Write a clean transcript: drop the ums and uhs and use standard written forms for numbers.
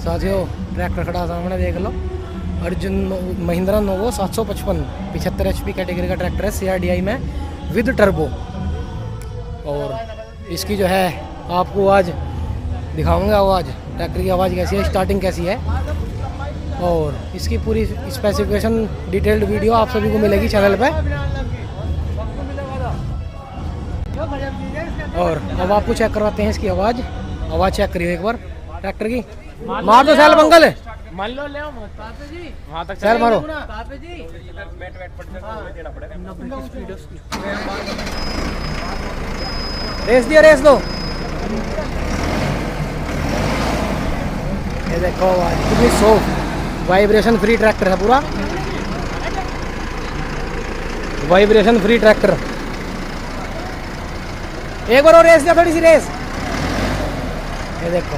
साथियों ट्रैक्टर खड़ा सामने देख लो, Arjun Mahindra Novo 755 75 HP category का ट्रैक्टर है CRDI में विद टर्बो। और इसकी जो है आपको आज दिखाऊंगा आवाज़, ट्रैक्टर की आवाज़ कैसी है, स्टार्टिंग कैसी है, और इसकी पूरी स्पेसिफिकेशन डिटेल्ड वीडियो आप सभी को मिलेगी चैनल पे। और अब आपको चेक करवाते हैं इसकी आवाज़ चेक करिए एक बार ट्रैक्टर की। मार दो सैल मंगल, मान लो ले वहां तक सैल मारो। रेस दो। ये देखो कितनी सॉफ्ट, वाइब्रेशन फ्री ट्रैक्टर है पूरा, वाइब्रेशन फ्री ट्रैक्टर। एक बार और रेस दिया, थोड़ी सी रेस। ये देखो